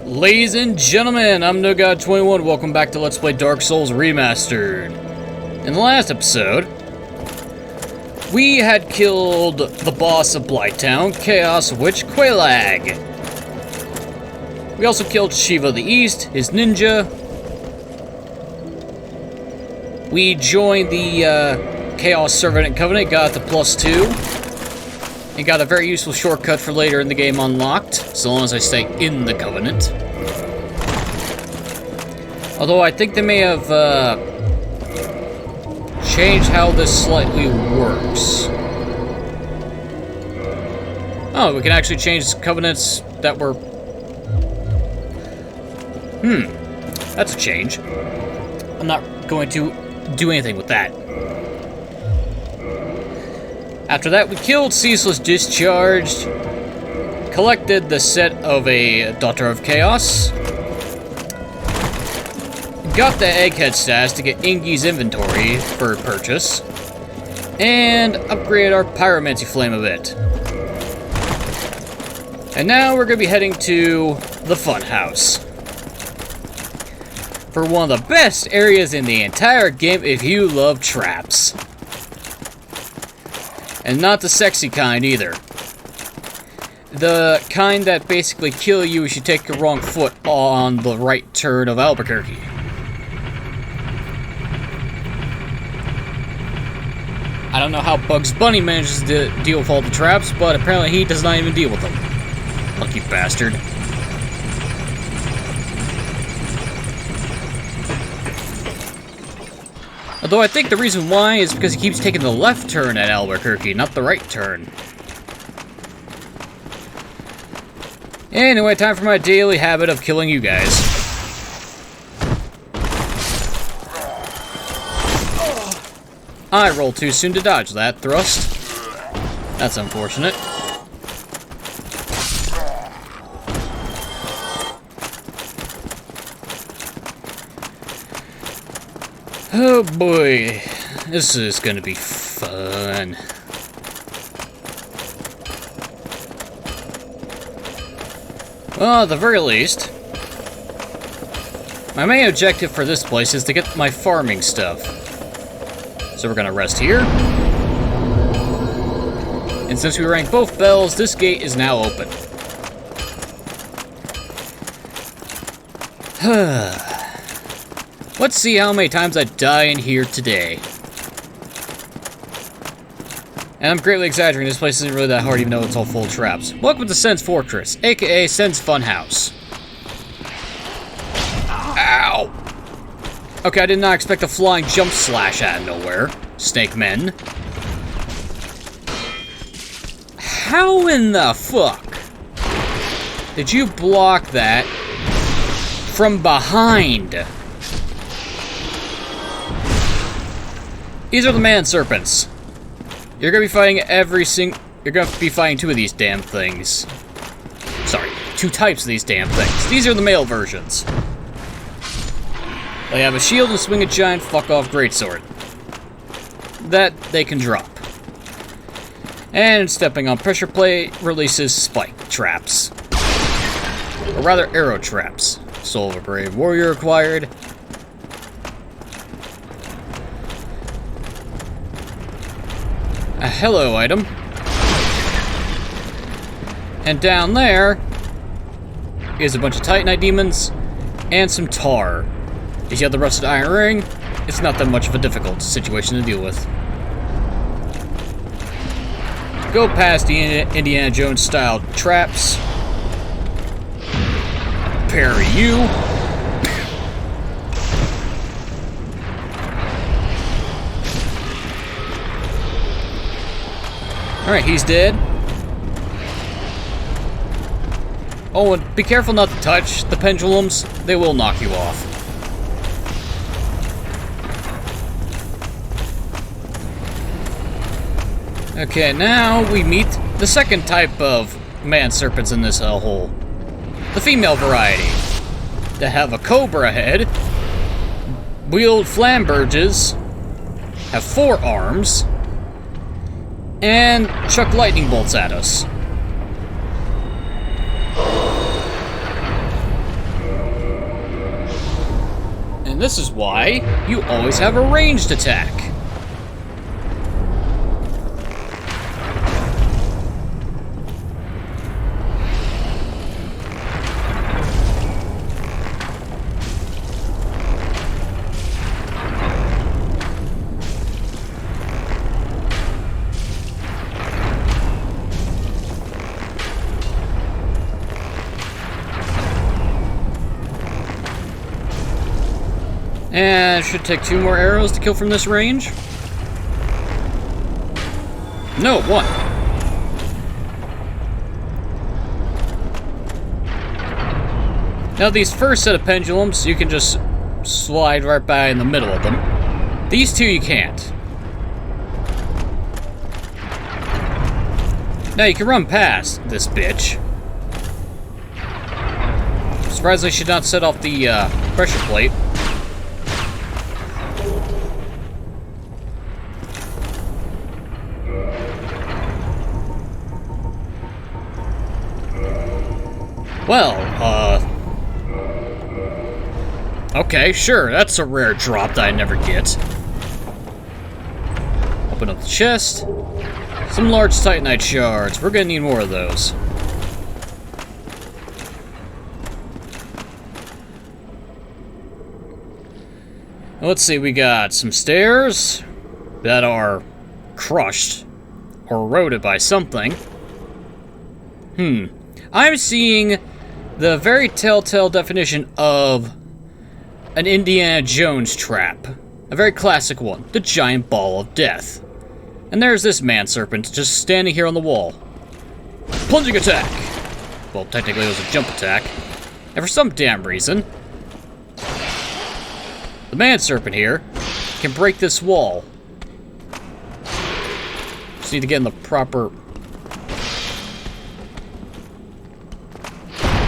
Ladies and gentlemen, I'm NoGod21. Welcome back to Let's Play Dark Souls Remastered. In the last episode, we had killed the boss of Blighttown, Chaos Witch Quelaag. We also killed Shiva the East, his ninja. We joined the Chaos Serpent and Covenant, got the +2. And got a very useful shortcut for later in the game unlocked, so long as I stay in the Covenant. Although I think they may have changed how this slightly works. Oh, we can actually change Covenants that were... That's a change. I'm not going to do anything with that. After that, we killed Ceaseless Discharged, collected the set of a Daughter of Chaos, got the Egghead stash to get Ingi's inventory for purchase, and upgraded our Pyromancy Flame a bit. And now we're going to be heading to the Fun House for one of the best areas in the entire game if you love traps. And not the sexy kind either. The kind that basically kill you if you take your wrong foot on the right turn of Albuquerque. I don't know how Bugs Bunny manages to deal with all the traps, but apparently he does not even deal with them. Lucky bastard. Although I think the reason why is because he keeps taking the left turn at Albuquerque, not the right turn. Anyway, time for my daily habit of killing you guys. I rolled too soon to dodge that thrust. That's unfortunate. Oh boy, this is gonna be fun. Well, at the very least, my main objective for this place is to get my farming stuff. So we're gonna rest here. And since we rang both bells, this gate is now open. Let's see how many times I die in here today. And I'm greatly exaggerating, this place isn't really that hard even though it's all full of traps. Welcome to Sen's Fortress, aka Sen's Funhouse. Ow! Okay, I did not expect a flying jump slash out of nowhere. Snake men. How in the fuck did you block that from behind? These are the man serpents. You're gonna be fighting you're gonna be fighting two of these damn things. Sorry, two types of these damn things. These are the male versions. They have a shield and swing a giant fuck-off greatsword that they can drop. And stepping on pressure plate releases spike traps. Or rather, arrow traps. Soul of a Brave Warrior acquired. A hello item. And down there is a bunch of Titanite Demons and some tar. If you have the Rusted Iron Ring, it's not that much of a difficult situation to deal with. Go past the Indiana Jones style traps. Parry you. Alright, he's dead. Oh, and be careful not to touch the pendulums. They will knock you off. Okay, now we meet the second type of man serpents in this hole. The female variety. That have a cobra head, wield flamberges, have 4 arms, and chuck lightning bolts at us. And this is why you always have a ranged attack. And it should take 2 more arrows to kill from this range. No, 1. Now these first set of pendulums, you can just slide right by in the middle of them. These 2 you can't. Now you can run past this bitch. Surprisingly, should not set off the pressure plate. Well, okay, sure, that's a rare drop that I never get. Open up the chest. Some large Titanite shards. We're gonna need more of those. Let's see, we got some stairs that are crushed or eroded by something. I'm seeing the very telltale definition of an Indiana Jones trap. A very classic one, the giant ball of death. And there's this man serpent just standing here on the wall. Plunging attack! Well, technically it was a jump attack. And for some damn reason, the man serpent here can break this wall. Just need to get in the proper...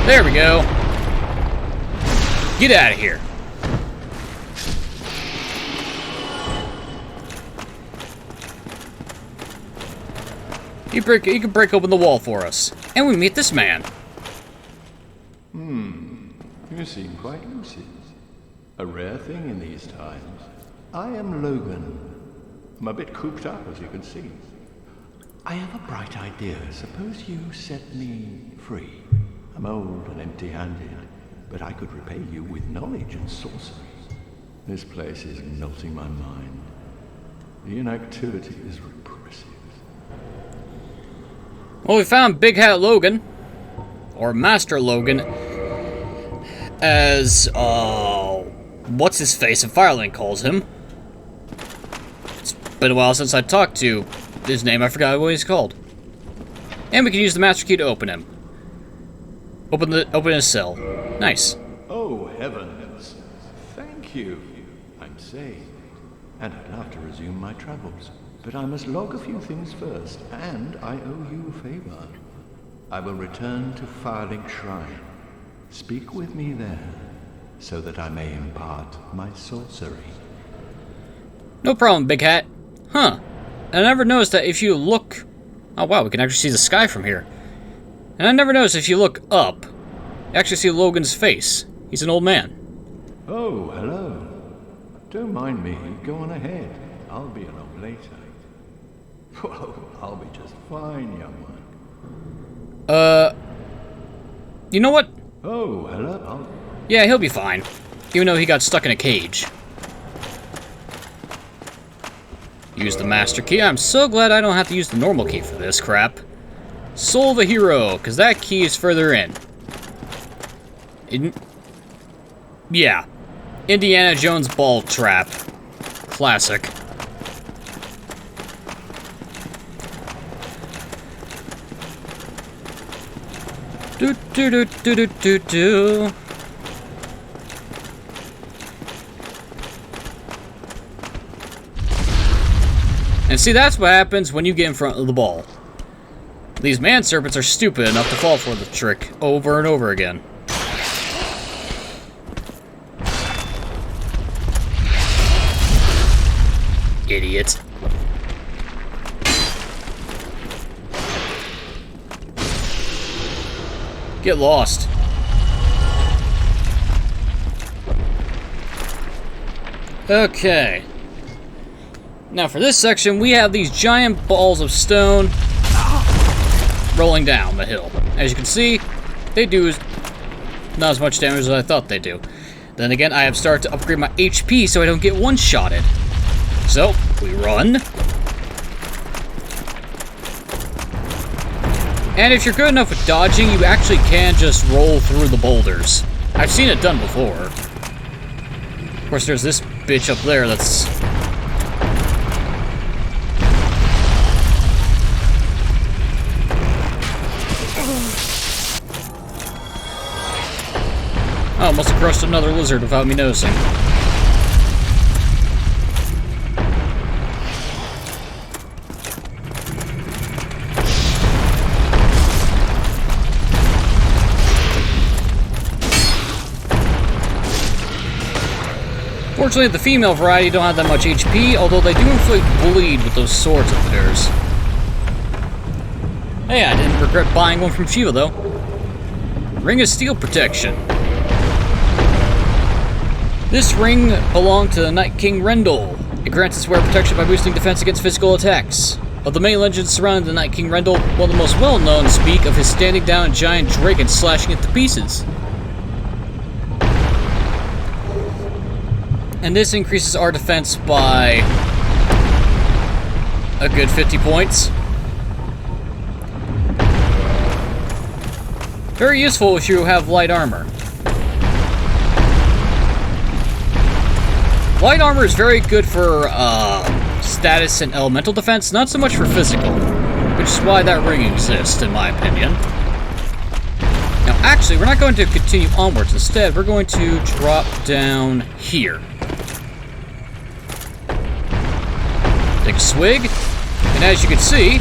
There we go. Get out of here. You can break open the wall for us. And we meet this man. You seem quite lucid. A rare thing in these times. I am Logan. I'm a bit cooped up, as you can see. I have a bright idea. Suppose you set me free. I'm old and empty-handed, but I could repay you with knowledge and sorcery. This place is melting my mind. The inactivity is repressive. Well, we found Big Hat Logan, or Master Logan, as, what's-his-face, and Firelink calls him. It's been a while since I talked to his name, I forgot what he's called. And we can use the master key to open him. Open his cell. Nice. Oh, heavens. Thank you. I'm saved. And I'd love to resume my travels. But I must log a few things first, and I owe you a favor. I will return to Firelink Shrine. Speak with me there, so that I may impart my sorcery. No problem, Big Hat. Huh. I never noticed that if you look... Oh wow, we can actually see the sky from here. And I never noticed if you look up, you actually see Logan's face. He's an old man. Oh, hello. Don't mind me. Go on ahead. I'll be along later. Whoa, I'll be just fine, young one. You know what? Oh, hello. Yeah, he'll be fine. Even though he got stuck in a cage. Use the master key. I'm so glad I don't have to use the normal key for this crap. Soul of a hero, because that key is further in. Yeah. Indiana Jones ball trap. Classic. Do do do do do do do. And see, that's what happens when you get in front of the ball. These man serpents are stupid enough to fall for the trick over and over again. Idiot. Get lost. Okay. Now for this section, we have these giant balls of stone rolling down the hill. As you can see, they do not as much damage as I thought they do. Then again, I have started to upgrade my HP so I don't get one-shotted. So, we run. And if you're good enough with dodging, you actually can just roll through the boulders. I've seen it done before. Of course, there's this bitch up there that's... Oh, must have crushed another lizard without me noticing. Fortunately, the female variety don't have that much HP, although they do inflict bleed with those swords of theirs. Hey, I didn't regret buying one from Shiva, though. Ring of Steel Protection. This ring belonged to the Night King Rendell. It grants its wearer protection by boosting defense against physical attacks. Of the many legends surrounding the Night King Rendell, one of the most well-known speak of his standing down a giant dragon and slashing it to pieces. And this increases our defense by a good 50 points. Very useful if you have light armor. Light armor is very good for status and elemental defense, not so much for physical, which is why that ring exists, in my opinion. Now, actually, we're not going to continue onwards. Instead, we're going to drop down here. Take a swig, and as you can see,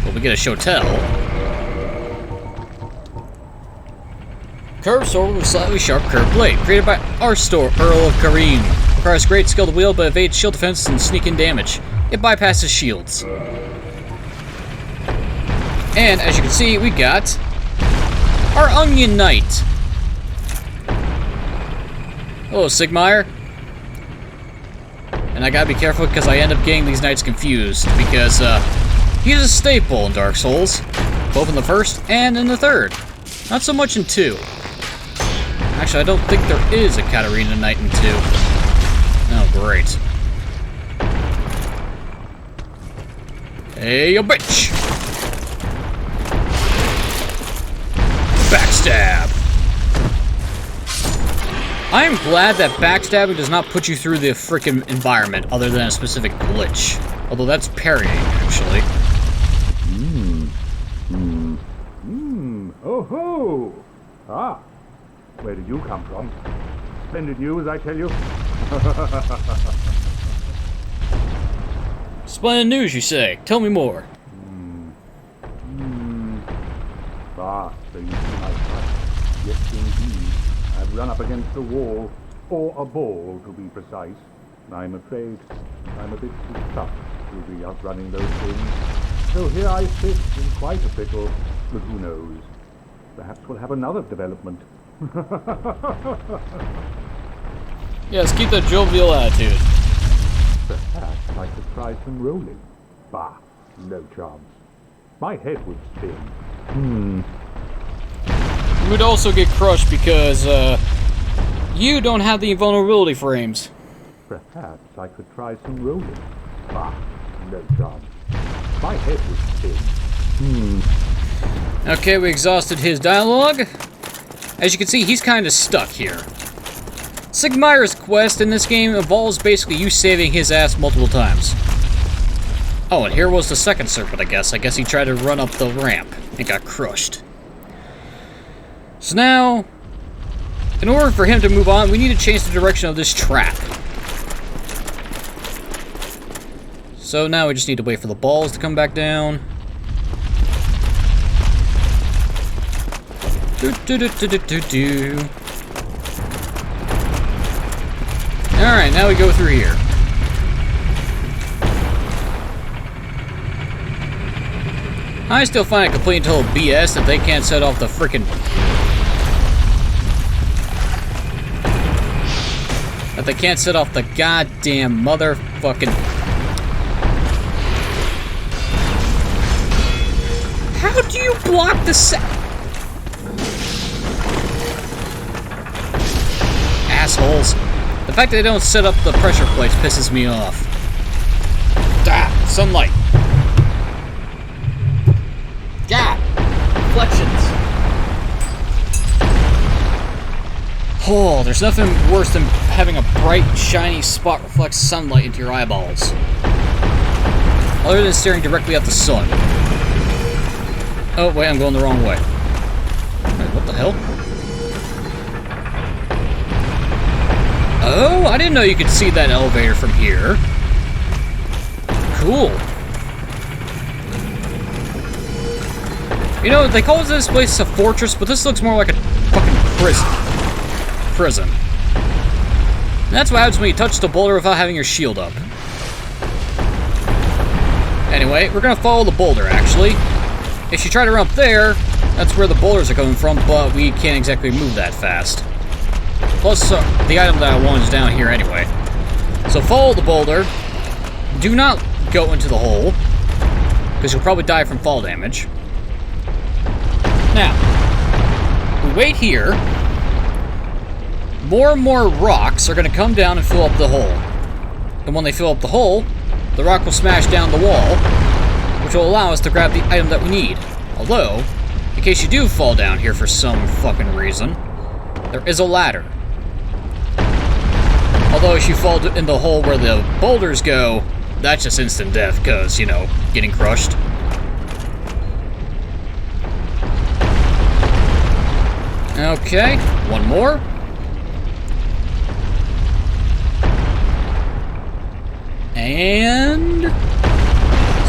well, we get a shotel. Curved sword with slightly sharp curved blade, created by Arstor, Earl of Kareem. Requires great skill to wield, but evades shield defense and sneak-in damage. It bypasses shields. And as you can see, we got our Onion Knight. Hello, Sigmire. And I gotta be careful because I end up getting these knights confused, because he's a staple in Dark Souls, both in the first and in the third. Not so much in 2. Actually, I don't think there is a Katarina Knight in 2. Oh, great. Hey, you bitch! Backstab! I am glad that backstabbing does not put you through the frickin' environment other than a specific glitch. Although that's parrying, actually. Oh ho! Ah, where did you come from? Splendid news, I tell you. Splendid news, you say. Tell me more. Ah, so you see my fight. Yes, indeed. I've run up against a wall, or a ball, to be precise. I'm afraid I'm a bit too tough to be outrunning those things. So here I sit in quite a pickle, but who knows? Perhaps we'll have another development. Yes, keep that jovial attitude. Perhaps I could try some rolling. Bah, no chance. My head would spin. You would also get crushed because, you don't have the invulnerability frames. Perhaps I could try some rolling. Bah, no chance. My head would spin. Okay, we exhausted his dialogue. As you can see, he's kind of stuck here. Sigmire's quest in this game involves basically you saving his ass multiple times. Oh, and here was the second serpent, I guess. I guess he tried to run up the ramp and got crushed. So now, in order for him to move on, we need to change the direction of this trap. So now we just need to wait for the balls to come back down. Alright, now we go through here. I still find it complete and total BS that they can't set off the frickin'... that they can't set off the goddamn motherfucking... How do you block the assholes? The fact that they don't set up the pressure plates pisses me off. Ah, sunlight. God, reflections. Oh, there's nothing worse than having a bright, shiny spot reflect sunlight into your eyeballs. Other than staring directly at the sun. Oh, wait, I'm going the wrong way. Wait, what the hell? Oh, I didn't know you could see that elevator from here. Cool. You know, they call this place a fortress, but this looks more like a fucking prison. And that's what happens when you touch the boulder without having your shield up. Anyway, we're gonna follow the boulder, actually. If you try to run up there, that's where the boulders are coming from, but we can't exactly move that fast. Plus, the item that I want is down here anyway. So follow the boulder. Do not go into the hole, because you'll probably die from fall damage. Now, we wait here. More and more rocks are going to come down and fill up the hole. And when they fill up the hole, the rock will smash down the wall, which will allow us to grab the item that we need. Although, in case you do fall down here for some fucking reason, there is a ladder. Although if you fall in the hole where the boulders go, that's just instant death, because, you know, getting crushed. Okay, one more. And...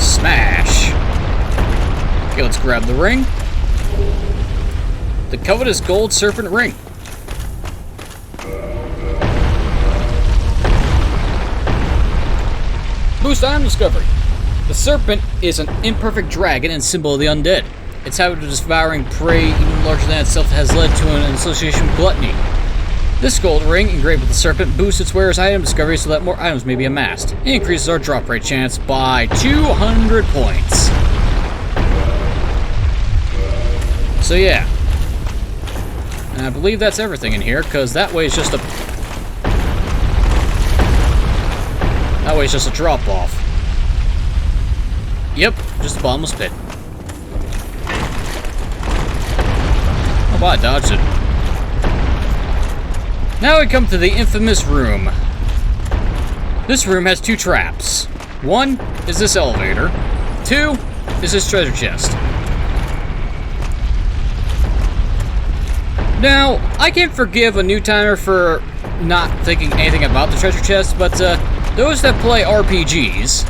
smash. Okay, let's grab the ring. The covetous gold serpent ring. Boost item discovery. The serpent is an imperfect dragon and symbol of the undead. Its habit of devouring prey even larger than itself has led to an association with gluttony. This gold ring, engraved with the serpent, boosts its wearer's item discovery so that more items may be amassed. It increases our drop rate chance by 200 points. So yeah. And I believe that's everything in here, because that way is just a... that way is just a drop-off. Yep, just a bottomless pit. Oh wow, I dodged it. Now we come to the infamous room. This room has two traps. One is this elevator. Two is this treasure chest. Now, I can forgive a new timer for not thinking anything about the treasure chest, but those that play RPGs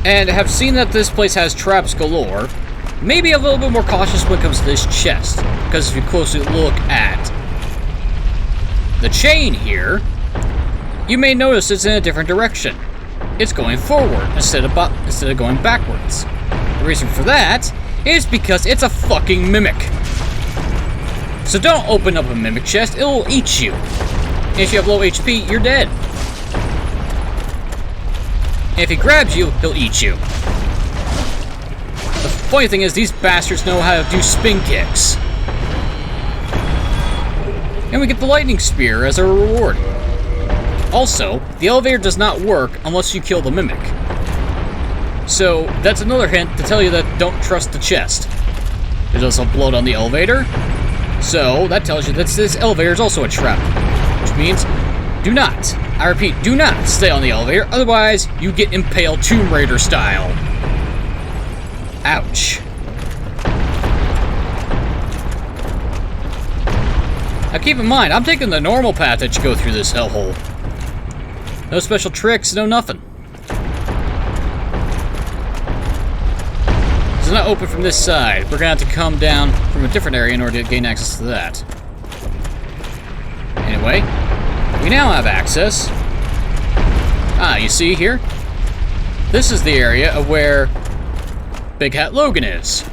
and have seen that this place has traps galore, may be a little bit more cautious when it comes to this chest, because if you closely look at the chain here, you may notice it's in a different direction. It's going forward instead of going backwards. The reason for that is because it's a fucking mimic. So don't open up a mimic chest, it will eat you. And if you have low HP, you're dead. And if he grabs you, he'll eat you. The funny thing is, these bastards know how to do spin kicks. And we get the lightning spear as a reward. Also, the elevator does not work unless you kill the mimic. So, that's another hint to tell you that don't trust the chest. There's also blood on the elevator. So, that tells you that this elevator is also a trap. Which means, do not, I repeat, do not stay on the elevator, otherwise you get impaled Tomb Raider style. Ouch. Now keep in mind, I'm taking the normal path that you go through this hellhole. No special tricks, no nothing. It's not open from this side. We're gonna have to come down from a different area in order to gain access to that. Anyway, we now have access. Ah, you see here? This is the area of where Big Hat Logan is.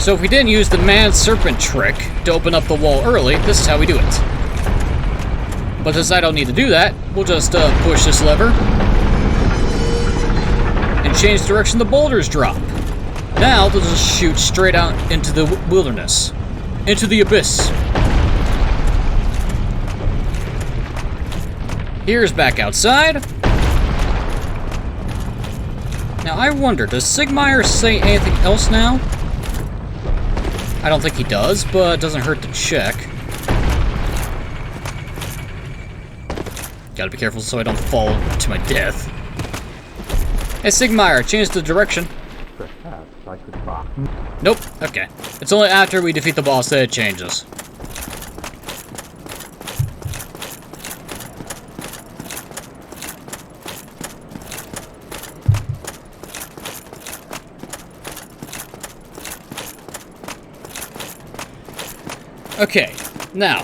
So So if we didn't use the Serpent trick to open up the wall early, this is how we do it. But since I don't need to do that, we'll just push this lever and change the direction the boulders drop. Now they'll just shoot straight out into the wilderness, into the abyss. Here's back outside. Now I wonder, does Sigmire say anything else now? I don't think he does, but it doesn't hurt to check. Gotta be careful so I don't fall to my death. Hey Sigmire, change the direction. Perhaps I could bark. Nope, okay. It's only after we defeat the boss that it changes. Okay, now,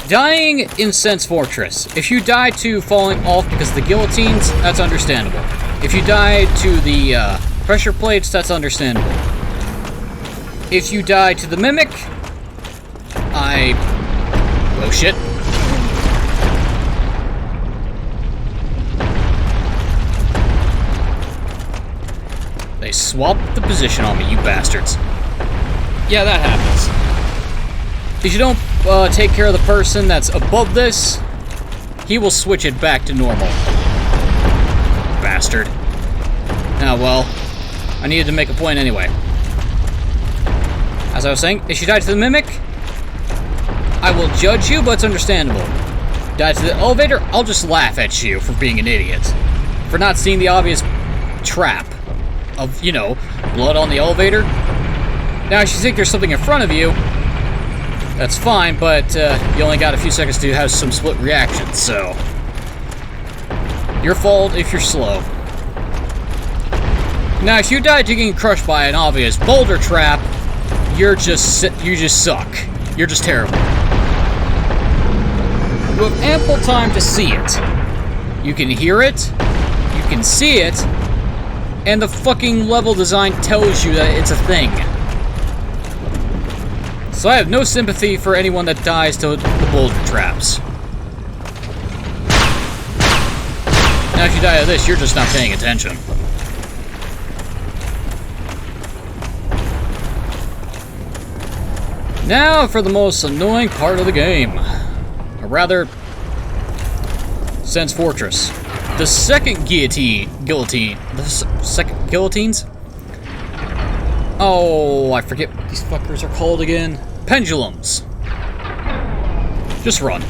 dying in Sense Fortress. If you die to falling off because of the guillotines, that's understandable. If you die to the pressure plates, that's understandable. If you die to the Mimic, oh shit. They swapped the position on me, you bastards. Yeah, that happens. If you don't take care of the person that's above this, he will switch it back to normal. Bastard. Ah, well, I needed to make a point anyway. As I was saying, if you die to the Mimic, I will judge you, but it's understandable. Die to the elevator, I'll just laugh at you for being an idiot. For not seeing the obvious trap of, you know, blood on the elevator. Now, if you think there's something in front of you, that's fine, but you only got a few seconds to have some split reactions, so... your fault if you're slow. Now, if you die to getting crushed by an obvious boulder trap, you just suck. You're just terrible. You have ample time to see it. You can hear it, you can see it, and the fucking level design tells you that it's a thing. So I have no sympathy for anyone that dies to the boulder traps. Now if you die to this, you're just not paying attention. Now for the most annoying part of the game. Or rather, Sense Fortress. The second guillotine. The second guillotines? Oh, I forget what these fuckers are called again. Pendulums. Just run.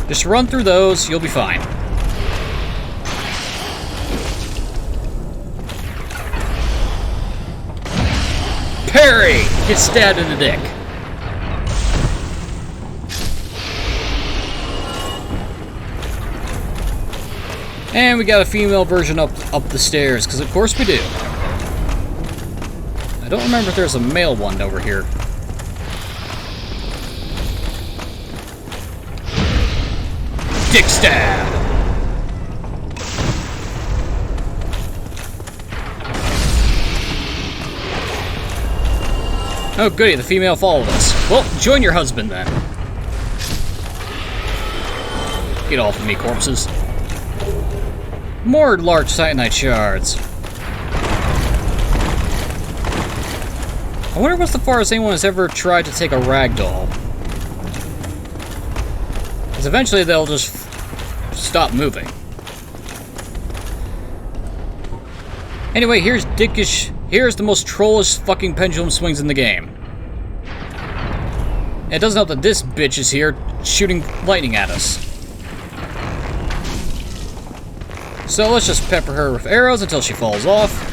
Just run through those, you'll be fine. Parry! Get stabbed in the dick. And we got a female version up the stairs, because of course we do. I don't remember if there's a male one over here. Dick stab! Oh goody, the female followed us. Well, join your husband then. Get off of me, corpses. More large Titanite shards. I wonder what's the farthest anyone has ever tried to take a ragdoll. Because eventually they'll just stop moving. Anyway, here's the most trollish fucking pendulum swings in the game. And it doesn't help that this bitch is here shooting lightning at us. So let's just pepper her with arrows until she falls off.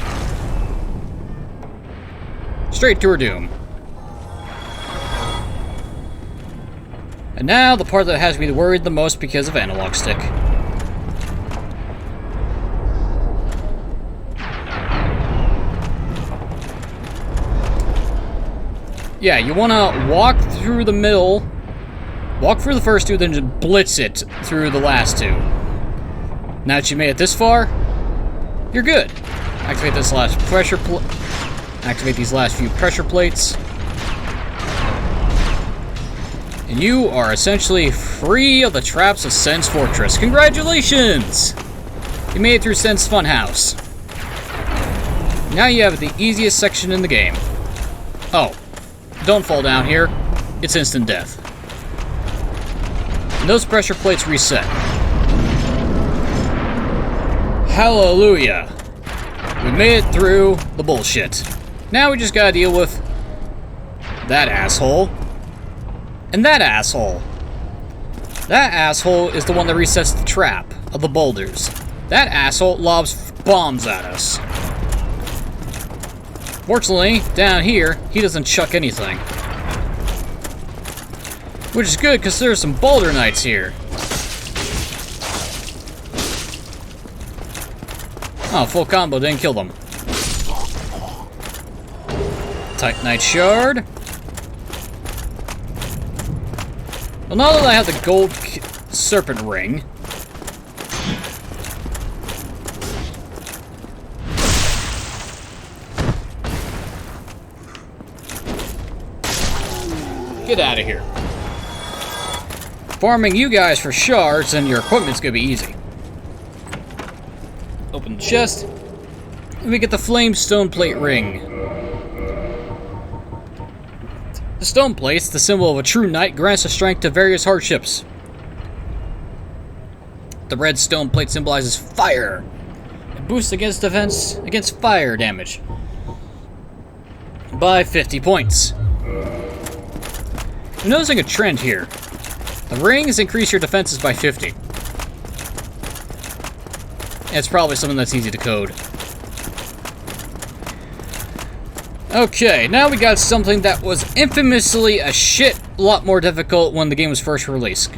Straight to her doom. And now the part that has me worried the most because of analog stick. Yeah, you want to walk through the middle, walk through the first two, then just blitz it through the last two. Now that you made it this far, you're good. Activate this last pressure Activate these last few pressure plates. And you are essentially free of the traps of Sen's Fortress. Congratulations! You made it through Sen's Funhouse. Now you have the easiest section in the game. Oh, don't fall down here. It's instant death. And those pressure plates reset. Hallelujah. We made it through the bullshit. Now we just gotta deal with that asshole. And that asshole. That asshole is the one that resets the trap of the boulders. That asshole lobs bombs at us. Fortunately, down here, he doesn't chuck anything. Which is good, because there's some boulder knights here. Oh, full combo didn't kill them. Titanite shard. Well, now that I have the gold serpent ring, get out of here. Farming you guys for shards and your equipment's gonna be easy. Open the chest, and we get the flame stone plate ring. The stone plates, the symbol of a true knight, grants the strength to various hardships. The red stone plate symbolizes fire. It boosts against defense against fire damage by 50 points. I'm noticing a trend here. The rings increase your defenses by 50. It's probably something that's easy to code. Okay, now we got something that was infamously a shit lot more difficult when the game was first released.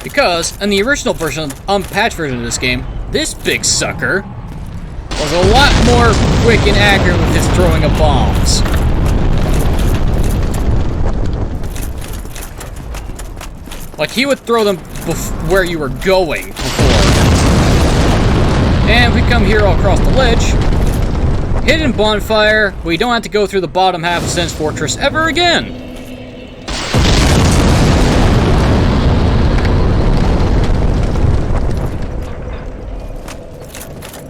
Because, in the original version, unpatched version of this game, this big sucker was a lot more quick and accurate with his throwing of bombs. Like, he would throw them where you were going before. And we come here all across the ledge. Hidden Bonfire, we don't have to go through the bottom half of Sen's Fortress ever again.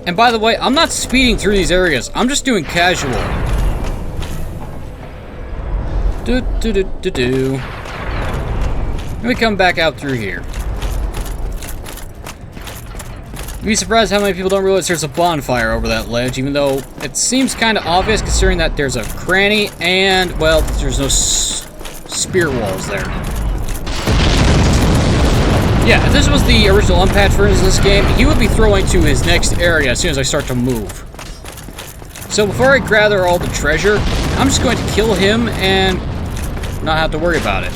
And by the way, I'm not speeding through these areas. I'm just doing casual. Let me come back out through here. You'd be surprised how many people don't realize there's a bonfire over that ledge, even though it seems kind of obvious considering that there's a cranny and, well, there's no spear walls there. Yeah, if this was the original unpatched version of this game, he would be throwing to his next area as soon as I start to move. So before I gather all the treasure, I'm just going to kill him and not have to worry about it.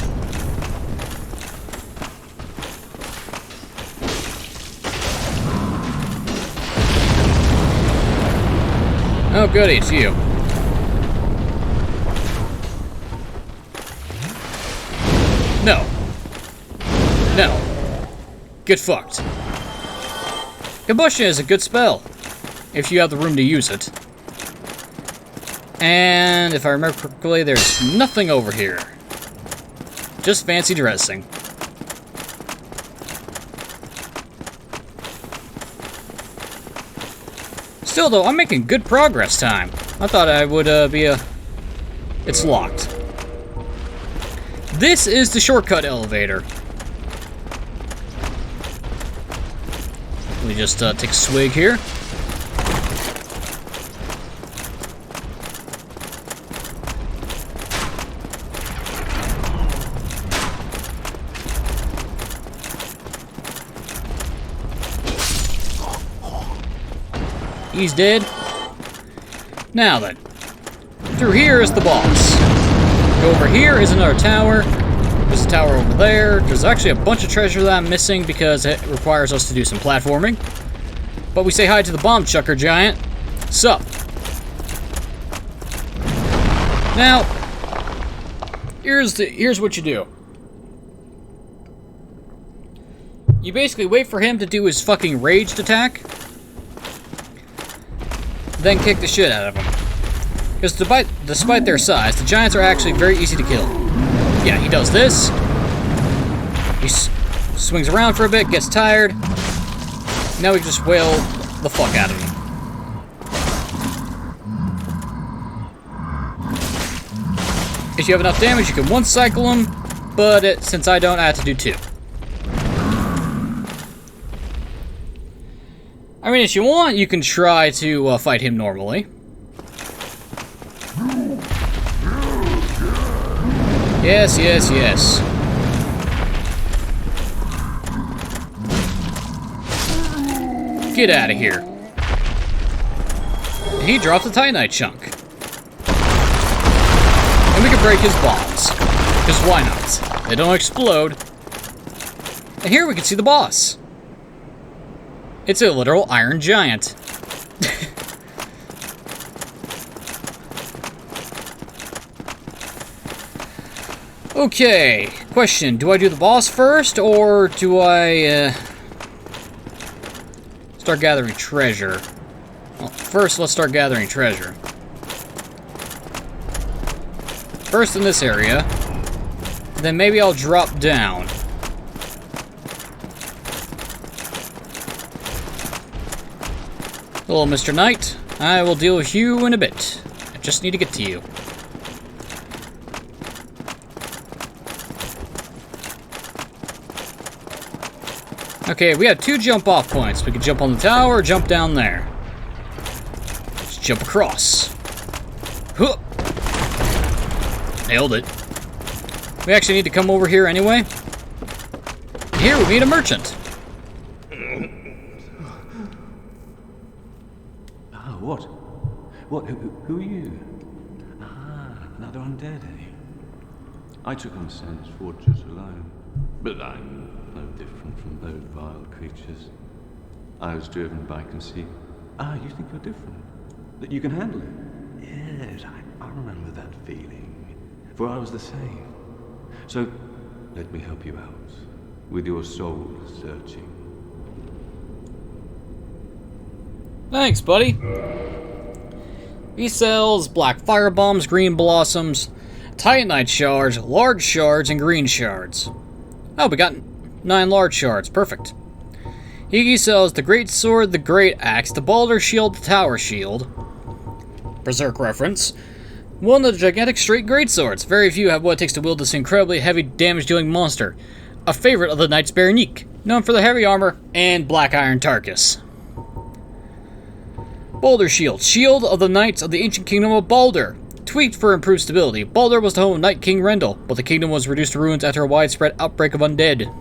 Oh goody, it's you. No. No. Get fucked. Combustion is a good spell, if you have the room to use it. And if I remember correctly, there's nothing over here. Just fancy dressing. Still, though, I'm making good progress time. I thought I would be a... It's locked. This is the shortcut elevator. Let me just take a swig here. He's dead. Now then, through here is the boss. Over here is another tower. There's a tower over there. There's actually a bunch of treasure that I'm missing because it requires us to do some platforming. But we say hi to the bomb chucker giant. Sup? Now, here's what you do. You basically wait for him to do his fucking raged attack. then kick the shit out of them. Because despite their size, the giants are actually very easy to kill. Yeah, he does this. He swings around for a bit, gets tired. Now we just wail the fuck out of him. If you have enough damage, you can one-cycle him, but since I don't, I have to do 2. I mean, if you want, you can try to fight him normally. Yes, yes, yes. Get out of here. And he dropped a Titanite chunk. And we can break his bombs. Because why not? They don't explode. And here we can see the boss. It's a literal iron giant. Okay, question. Do I do the boss first, or do I start gathering treasure? Well, first, let's start gathering treasure. First in this area. Then maybe I'll drop down. Hello, Mr. Knight. I will deal with you in a bit. I just need to get to you. Okay, we have 2 jump-off points. We can jump on the tower or jump down there. Let's jump across. Huh. Nailed it. We actually need to come over here anyway. Here we meet a merchant. What? What? Who are you? Ah, another undead, eh? I took on Sen's fortress alone. But I'm no different from those vile creatures. I was driven by conceit. Ah, you think you're different? That you can handle it? Yes, I remember that feeling. For I was the same. So, let me help you out. With your soul searching. Thanks, buddy. He sells black fire bombs, green blossoms, titanite shards, large shards, and green shards. Oh, we got 9 large shards. Perfect. He sells the great sword, the great axe, the boulder shield, the tower shield. Berserk reference. One of the gigantic straight great swords. Very few have what it takes to wield this incredibly heavy damage-dealing monster. A favorite of the Knights Berenique, known for the heavy armor and black iron Tarkus. Boulder Shield. Shield of the Knights of the Ancient Kingdom of Baldur. Tweaked for improved stability. Baldur was the home of Night King Rendel, but the kingdom was reduced to ruins after a widespread outbreak of undead.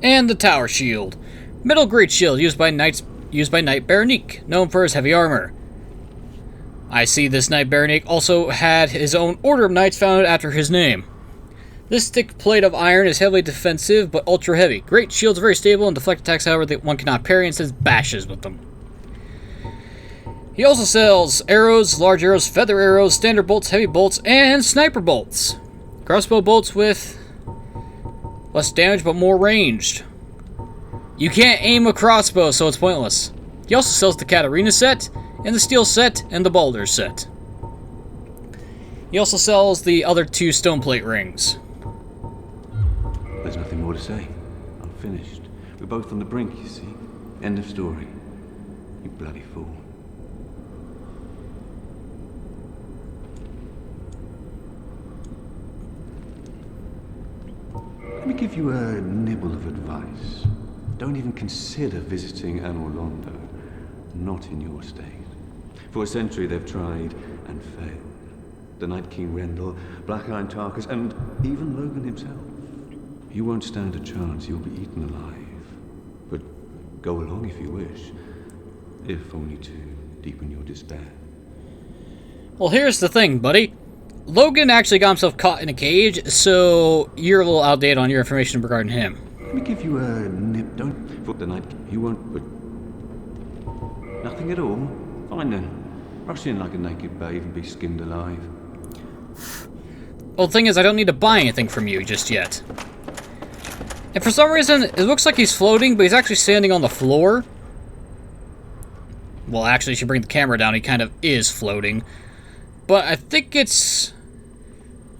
And the Tower Shield. Metal Great Shield used by Knight Berenique, known for his heavy armor. I see this Knight Berenique also had his own order of knights founded after his name. This thick plate of iron is heavily defensive, but ultra heavy. Great shields are very stable and deflect attacks, however, that one cannot parry and sends bashes with them. He also sells arrows, large arrows, feather arrows, standard bolts, heavy bolts, and sniper bolts. Crossbow bolts with less damage but more ranged. You can't aim a crossbow, so it's pointless. He also sells the Katarina set, and the steel set, and the Baldur set. He also sells the other 2 stoneplate rings. There's nothing more to say. I'm finished. We're both on the brink, you see. End of story. You bloody fool. Let me give you a nibble of advice. Don't even consider visiting Anor Londo. Not in your state. For a century they've tried and failed. The Night King Rendel, Black Iron Tarkus, and even Logan himself. You won't stand a chance, you'll be eaten alive. But go along if you wish. If only to deepen your despair. Well, here's the thing, buddy. Logan actually got himself caught in a cage, so you're a little outdated on your information regarding him. Let me give you a nip. Don't put the night. You won't. But nothing at all. Fine then. Rush in like a naked babe and be skinned alive. Well, the thing is, I don't need to buy anything from you just yet. And for some reason, it looks like he's floating, but he's actually standing on the floor. Well, actually, if you bring the camera down, he kind of is floating. But I think it's...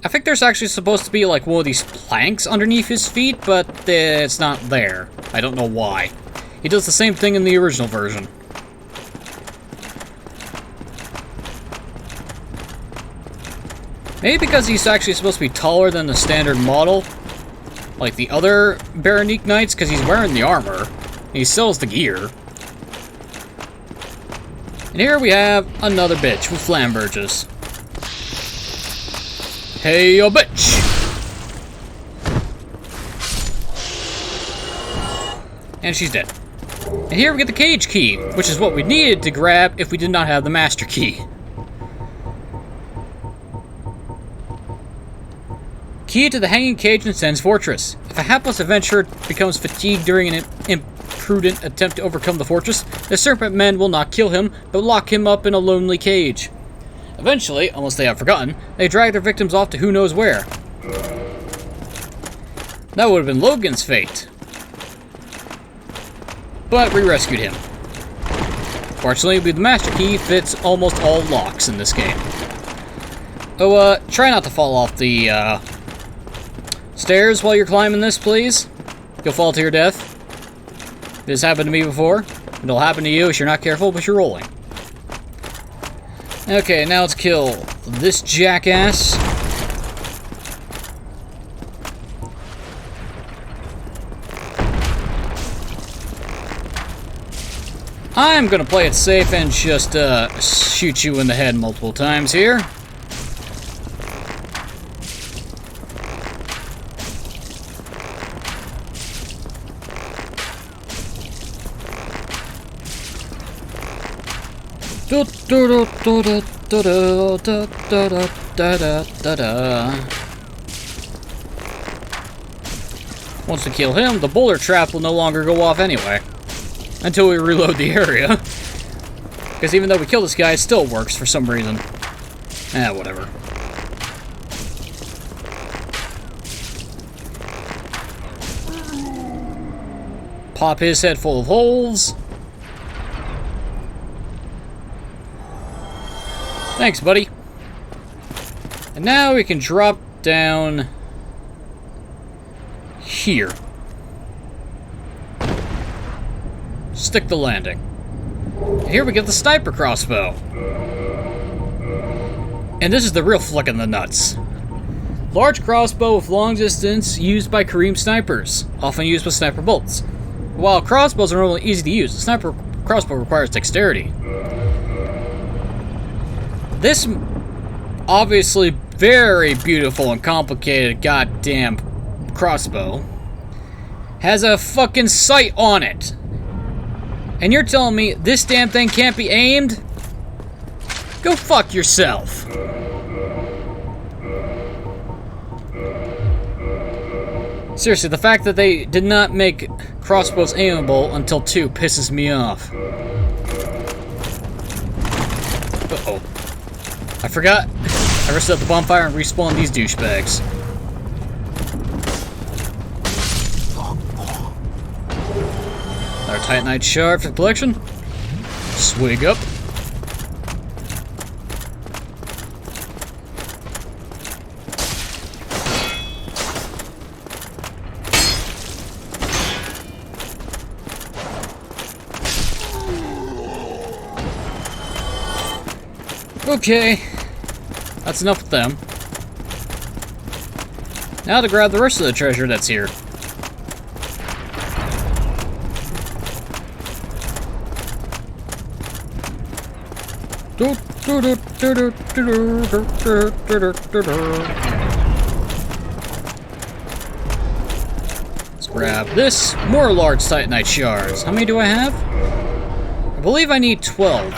I think there's actually supposed to be like one of these planks underneath his feet, but it's not there. I don't know why. He does the same thing in the original version. Maybe because he's actually supposed to be taller than the standard model, like the other Baronique Knights, because he's wearing the armor. He still has the gear. And here we have another bitch with flamberges. Hey, yo, bitch! And she's dead. And here we get the cage key, which is what we needed to grab if we did not have the master key. Key to the hanging cage in Sen's fortress. If a hapless adventurer becomes fatigued during an imprudent attempt to overcome the fortress, the Serpent men will not kill him, but lock him up in a lonely cage. Eventually, unless they have forgotten, they drag their victims off to who knows where. That would have been Logan's fate. But we rescued him. Fortunately, the master key fits almost all locks in this game. Oh, try not to fall off the, stairs while you're climbing this, please. You'll fall to your death. This happened to me before. It'll happen to you if you're not careful, but you're rolling. Okay, now let's kill this jackass. I'm gonna play it safe and just shoot you in the head multiple times here. Once we kill him, the boulder trap will no longer go off anyway. Until we reload the area. Because even though we kill this guy, it still works for some reason. Whatever. Pop his head full of holes. Thanks, buddy. And now we can drop down here. Stick the landing. And here we get the sniper crossbow. And this is the real flick in the nuts. Large crossbow with long distance used by Kareem snipers, often used with sniper bolts. While crossbows are normally easy to use, the sniper crossbow requires dexterity. This obviously very beautiful and complicated goddamn crossbow has a fucking sight on it. And you're telling me this damn thing can't be aimed? Go fuck yourself. Seriously, the fact that they did not make crossbows aimable until 2 pisses me off. Uh-oh. I forgot. I reset the bonfire and respawned these douchebags. Our Titanite shard for the collection. Swig up. Okay, that's enough with them. Now to grab the rest of the treasure that's here. Let's grab this. More large Titanite shards. How many do I have? I believe I need 12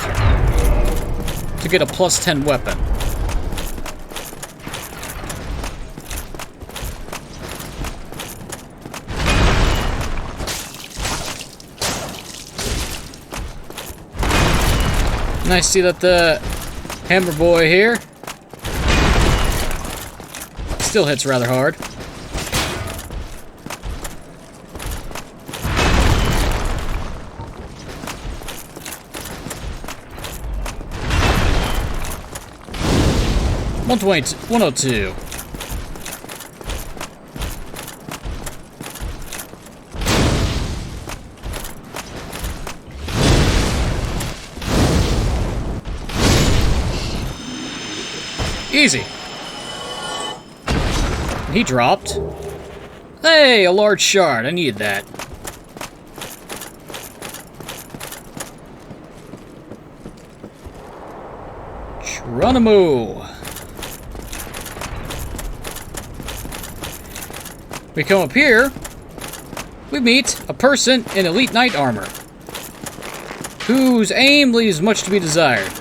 to get a plus 10 weapon. Nice to see that the hammer boy here still hits rather hard. 120, 102. Easy. He dropped. Hey, a large shard. I needed that. Geronimo. We come up here. We meet a person in elite knight armor, whose aim leaves much to be desired.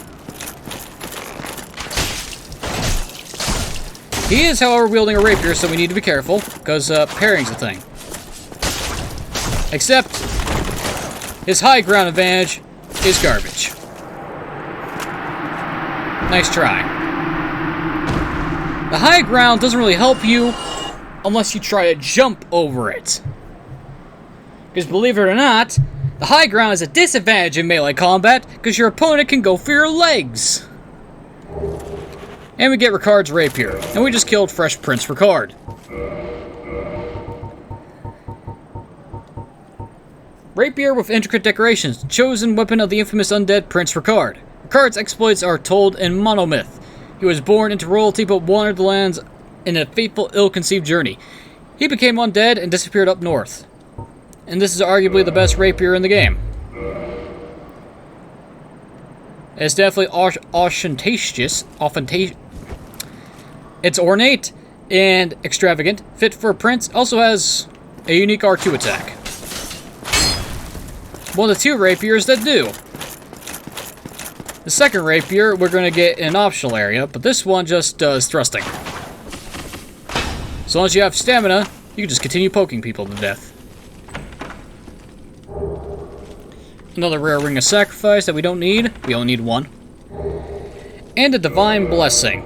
He is, however, wielding a rapier, so we need to be careful, because parrying's a thing. Except, his high ground advantage is garbage. Nice try. The high ground doesn't really help you unless you try to jump over it. Because believe it or not, the high ground is a disadvantage in melee combat, because your opponent can go for your legs. And we get Ricard's rapier. And we just killed Fresh Prince Ricard. Rapier with intricate decorations. Chosen weapon of the infamous undead Prince Ricard. Ricard's exploits are told in monomyth. He was born into royalty but wandered the lands in a fateful, ill-conceived journey. He became undead and disappeared up north. And this is arguably the best rapier in the game. It's definitely ostentatious. It's ornate and extravagant, fit for a prince, also has a unique R2 attack. One of the two rapiers that do. The second rapier we're going to get in an optional area, but this one just does thrusting. As long as you have stamina, you can just continue poking people to death. Another rare ring of sacrifice that we don't need. We only need one. And a divine blessing.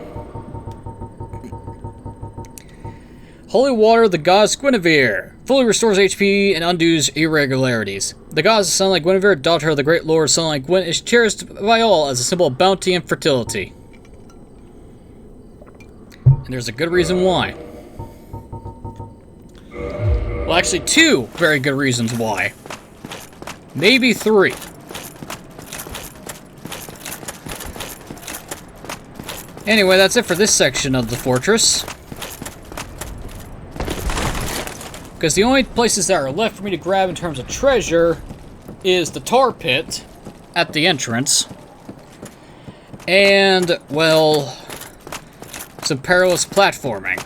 Holy water of the goddess Guinevere. Fully restores HP and undoes irregularities. The goddess of sunlight Guinevere, daughter of the great lord sunlight Gwyn, is cherished by all as a symbol of bounty and fertility. And there's a good reason why. Well, actually, two very good reasons why. Maybe three. Anyway, that's it for this section of the fortress. Because the only places that are left for me to grab in terms of treasure is the tar pit at the entrance. And, well, some perilous platforming.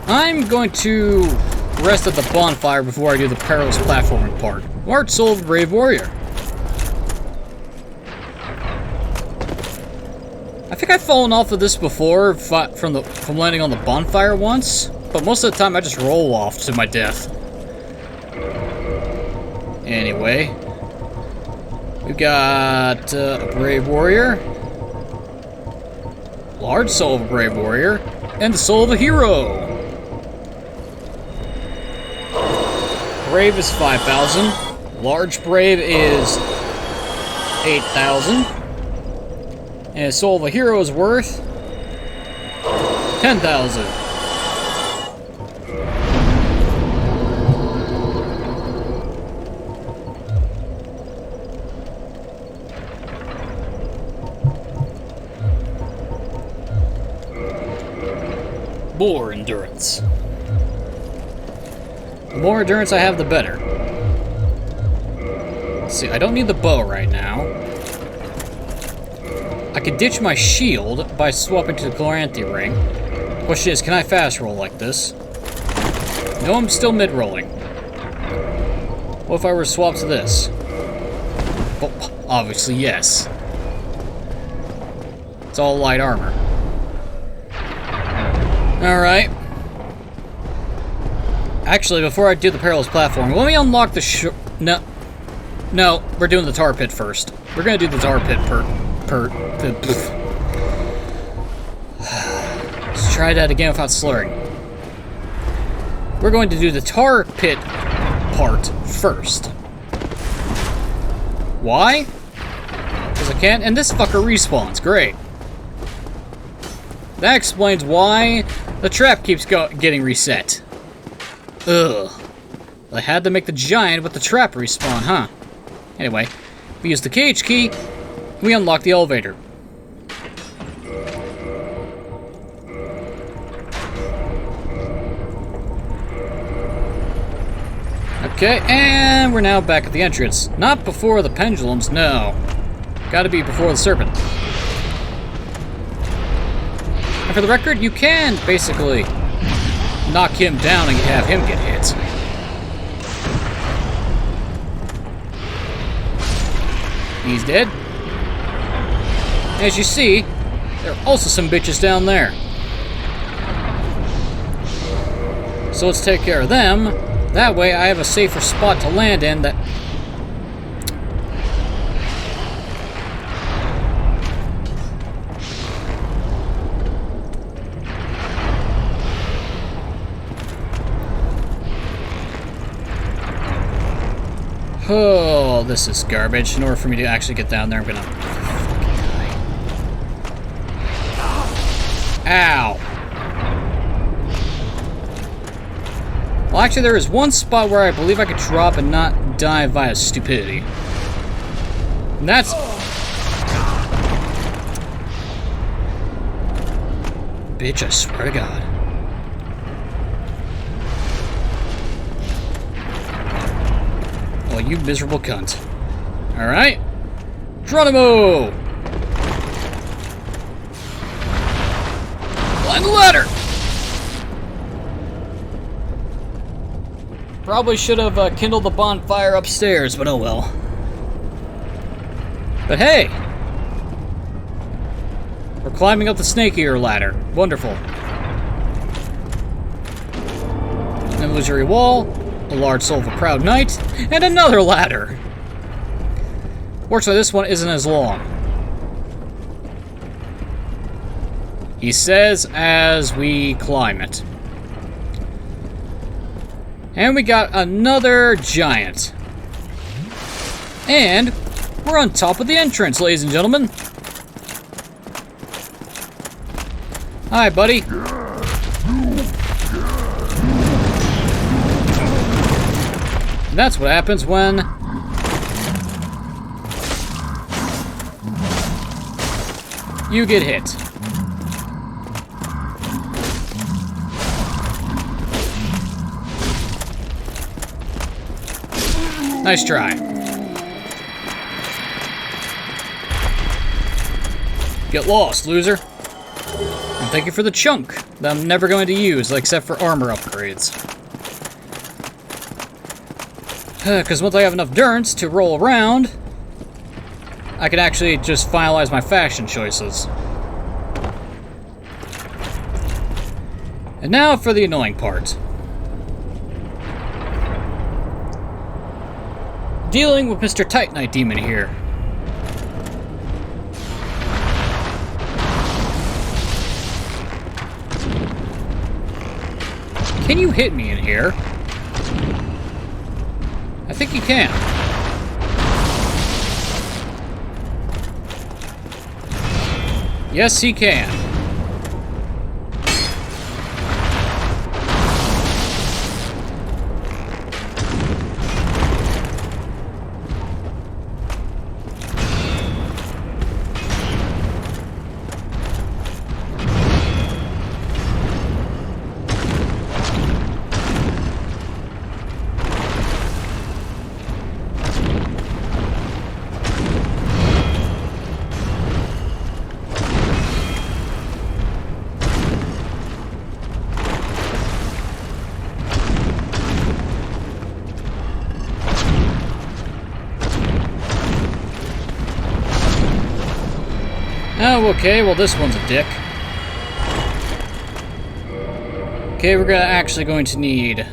I'm going to rest at the bonfire before I do the perilous platforming part. Large soul of a brave warrior. I think I've fallen off of this before from landing on the bonfire once, but most of the time I just roll off to my death. Anyway, we've got a brave warrior, large soul of a brave warrior, and the soul of a hero. Brave is 5,000. Large brave is 8,000. And soul of a hero is worth 10,000. More endurance. The more endurance I have, the better. Let's see, I don't need the bow right now. I could ditch my shield by swapping to the Chloranthy ring. Question is, can I fast roll like this? No, I'm still mid-rolling. What if I were to swap to this? Well, obviously, yes. It's all light armor. Alright. Actually, before I do the perilous platform, let me unlock the No, we're doing the tar pit first. We're gonna do the tar pit Let's try that again without slurring. We're going to do the tar pit part first. Why? Because I can't, and this fucker respawns. Great. That explains why the trap keeps getting reset. Ugh. I had to make the giant with the trap respawn, huh? Anyway, we use the cage key, we unlock the elevator. Okay, and we're now back at the entrance. Not before the pendulums, no. Gotta be before the Serpent. And for the record, you can basically knock him down and have him get hit. He's dead. As you see, there are also some bitches down there. So let's take care of them. That way I have a safer spot to land in that... Oh, this is garbage. In order for me to actually get down there, I'm gonna fucking die. Ow. Well, actually, there is one spot where I believe I could drop and not die via stupidity. And that's... Bitch, I swear to God. Oh, you miserable cunt. Alright. Geronimo! Climb the ladder! Probably should have kindled the bonfire upstairs, but oh well. But hey! We're climbing up the snake eater ladder. Wonderful. An illusory wall, a large soul of a proud knight, and another ladder! Fortunately, this one isn't as long. He says as we climb it. And we got another giant. And we're on top of the entrance, ladies and gentlemen. Hi, buddy. That's what happens when you get hit. Nice try. Get lost, loser. And thank you for the chunk that I'm never going to use, except for armor upgrades. Because once I have enough durance to roll around, I can actually just finalize my fashion choices. And now for the annoying part. Dealing with Mr. Titanite Demon here. Can you hit me in here? I think you can. Yes, he can. Oh, okay, well this one's a dick. Okay, we're actually going to need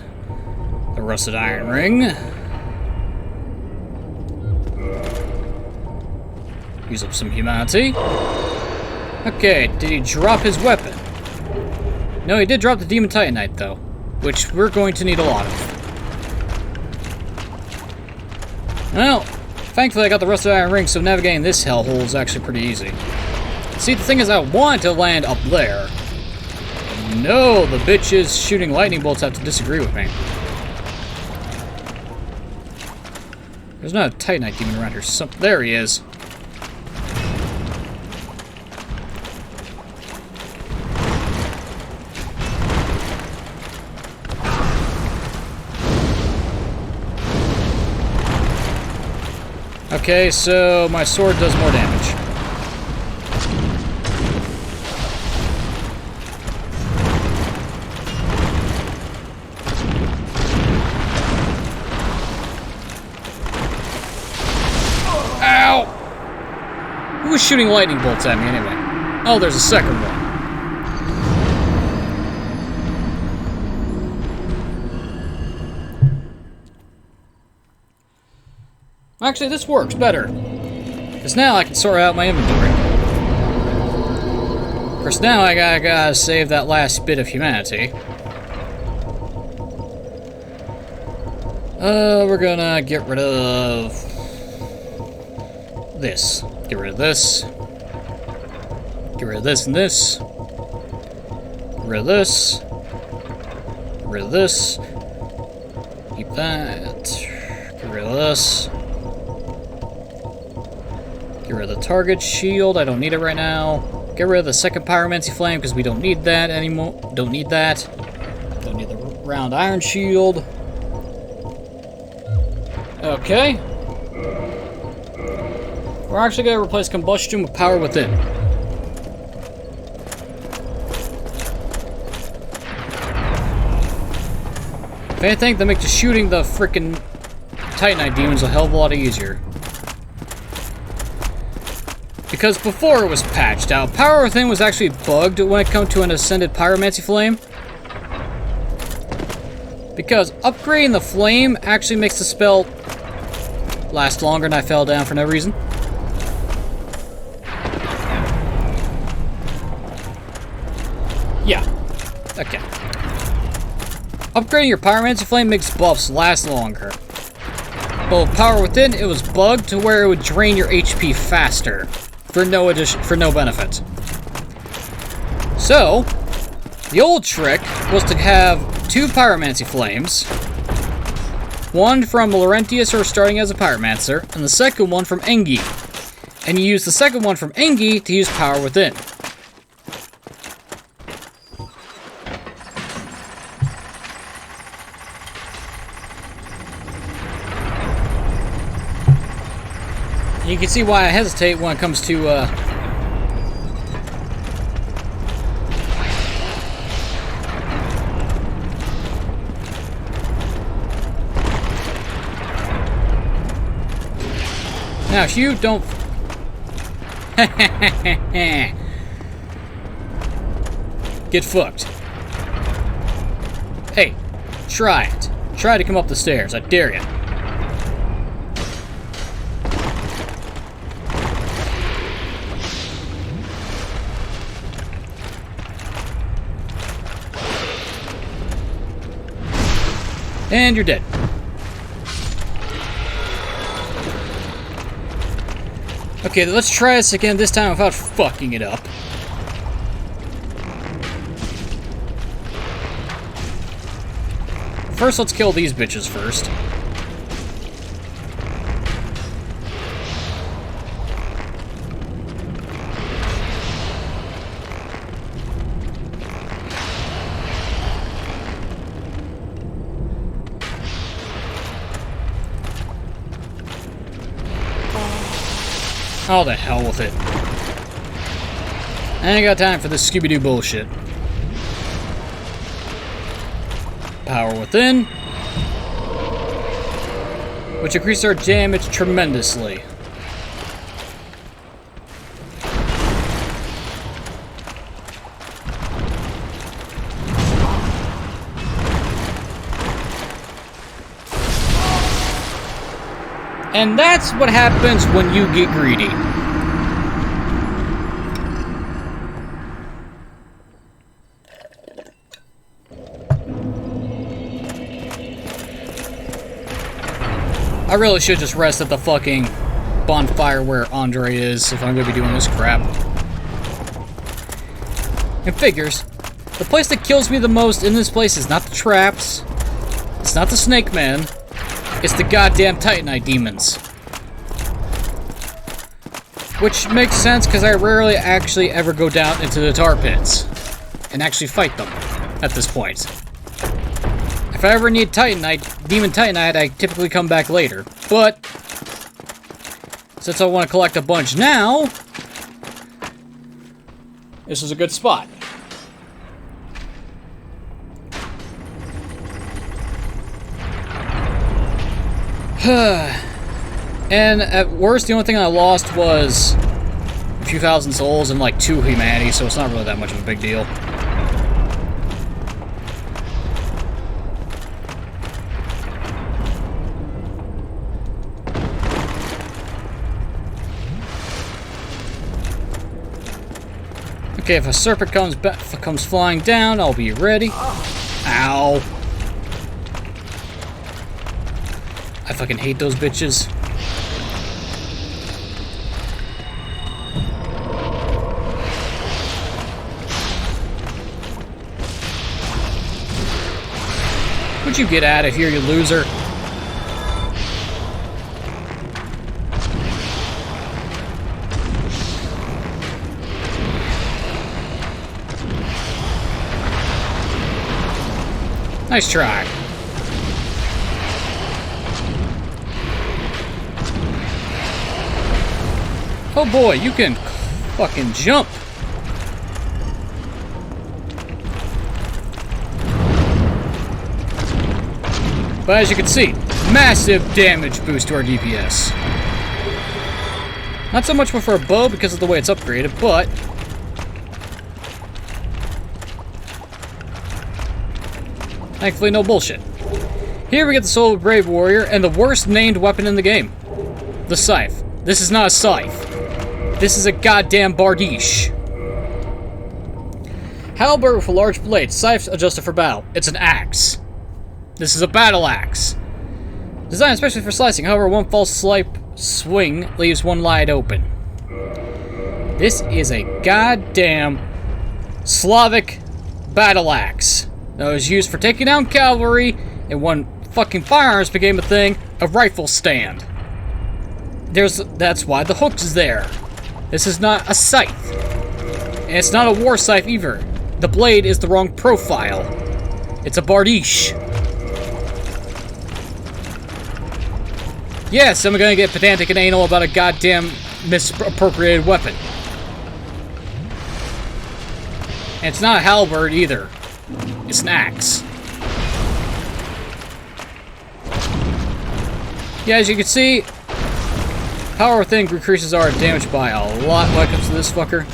the rusted iron ring. Use up some humanity. Okay, did he drop his weapon? No, he did drop the Demon Titanite, though, which we're going to need a lot of. Well, Thankfully, I got the rusted iron ring, so navigating this hellhole is actually pretty easy. See, the thing is, I want to land up there. No, the bitches shooting lightning bolts have to disagree with me. There's not a Titanite Demon around here. There he is. Okay, so my sword does more damage. Ow! Who was shooting lightning bolts at me anyway? Oh, there's a second one. Actually, this works better. Because now I can sort out my inventory. Of course, now I gotta save that last bit of humanity. We're gonna get rid of this. Get rid of this. Get rid of this and this. Get rid of this. Get rid of this. Keep that. Get rid of this. Get rid of the target shield, I don't need it right now. Get rid of the second pyromancy flame because we don't need that anymore. Don't need that. Don't need the round iron shield. Okay. We're actually going to replace combustion with power within. If anything, that makes just shooting the freaking Titanite demons a hell of a lot easier. Because before it was patched out, Power Within was actually bugged when it came to an Ascended Pyromancy Flame. Because upgrading the flame actually makes the spell last longer, and I fell down for no reason. Yeah. Okay. Upgrading your Pyromancy Flame makes buffs last longer. But with Power Within, it was bugged to where it would drain your HP faster. For no benefit. So, the old trick was to have 2 Pyromancy Flames. One from Laurentius, or starting as a Pyromancer, and the second one from Engi. And you use the second one from Engi to use Power Within. You can see why I hesitate when it comes to, Now, if you don't... Get fucked. Hey, try it. Try to come up the stairs, I dare you. And you're dead. Okay, let's try this again, this time without fucking it up. First, let's kill these bitches first. Oh, the hell with it. I ain't got time for this Scooby-Doo bullshit. Power Within. Which increases our damage tremendously. And that's what happens when you get greedy. I really should just rest at the fucking Bonfire where Andre is if I'm gonna be doing this crap. It figures. The place that kills me the most in this place is not the traps. It's not the Snake Man. It's the goddamn Titanite Demons. Which makes sense because I rarely actually ever go down into the tar pits and actually fight them at this point. If I ever need Titanite, Demon Titanite, I typically come back later. But since I want to collect a bunch now, this is a good spot. And at worst, the only thing I lost was a few thousand souls and like 2 humanity, so it's not really that much of a big deal. Okay, if a serpent comes flying down, I'll be ready. Ow. I fucking hate those bitches. Would you get out of here, you loser? Nice try. Oh boy, you can fucking jump. But as you can see, massive damage boost to our DPS. Not so much for a bow because of the way it's upgraded, but thankfully no bullshit. Here we get the Soul of a Brave Warrior and the worst named weapon in the game. The Scythe. This is not a scythe. This is a goddamn bardiche. Halberd with a large blade. Scythe adjusted for battle. It's an axe. This is a battle axe. Designed especially for slicing. However, one false swing leaves one wide open. This is a goddamn Slavic battle axe that was used for taking down cavalry, and when fucking firearms became a thing, a rifle stand. That's why the hook's there. This is not a scythe. And it's not a war scythe either. The blade is the wrong profile. It's a bardiche. Yes, I'm gonna get pedantic and anal about a goddamn misappropriated weapon. And it's not a halberd either. It's an axe. Yeah, as you can see, power within increases our damage by a lot when it comes to this fucker.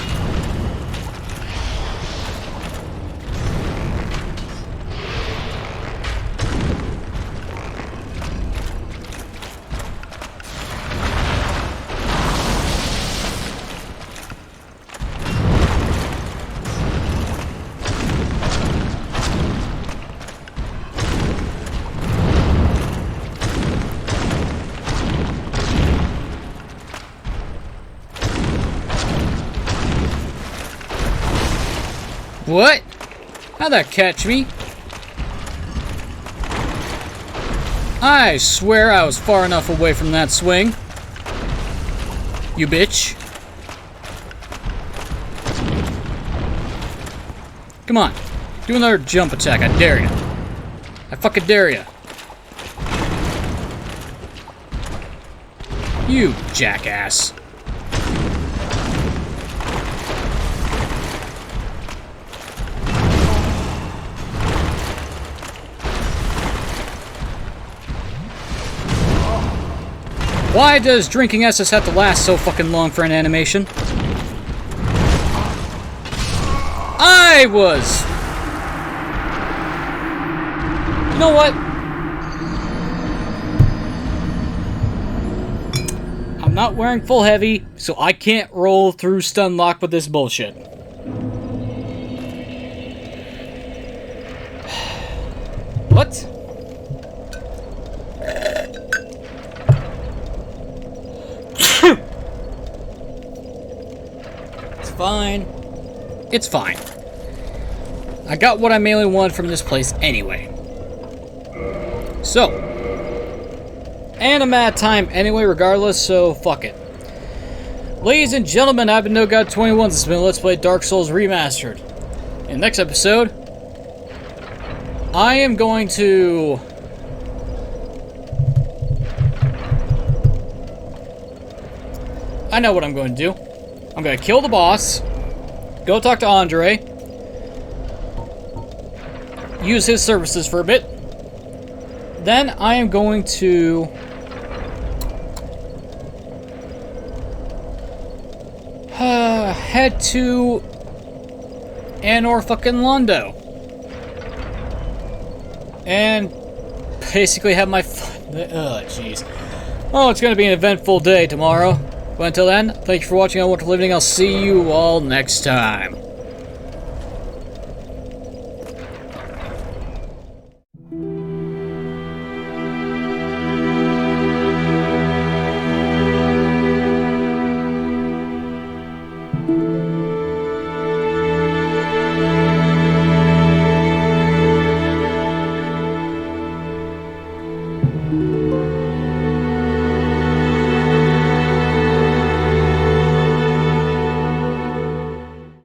What? How'd that catch me? I swear I was far enough away from that swing. You bitch. Come on. Do another jump attack. I dare you. I fucking dare you. You jackass. Why does drinking SS have to last so fucking long for an animation? I was... You know what? I'm not wearing full heavy, so I can't roll through stun lock with this bullshit. What? fine. It's fine. I got what I mainly wanted from this place anyway. So. And I'm out of time anyway, regardless, so fuck it. Ladies and gentlemen, I've been NoGod21. This has been Let's Play Dark Souls Remastered. In the next episode, I am going to... I know what I'm going to do. I'm going to kill the boss, go talk to Andre, use his services for a bit. Then I am going to... head to Anor fucking Londo. And basically have my oh, jeez. Oh, it's going to be an eventful day tomorrow. But until then, thank you for watching. I want to living. I'll see you all next time.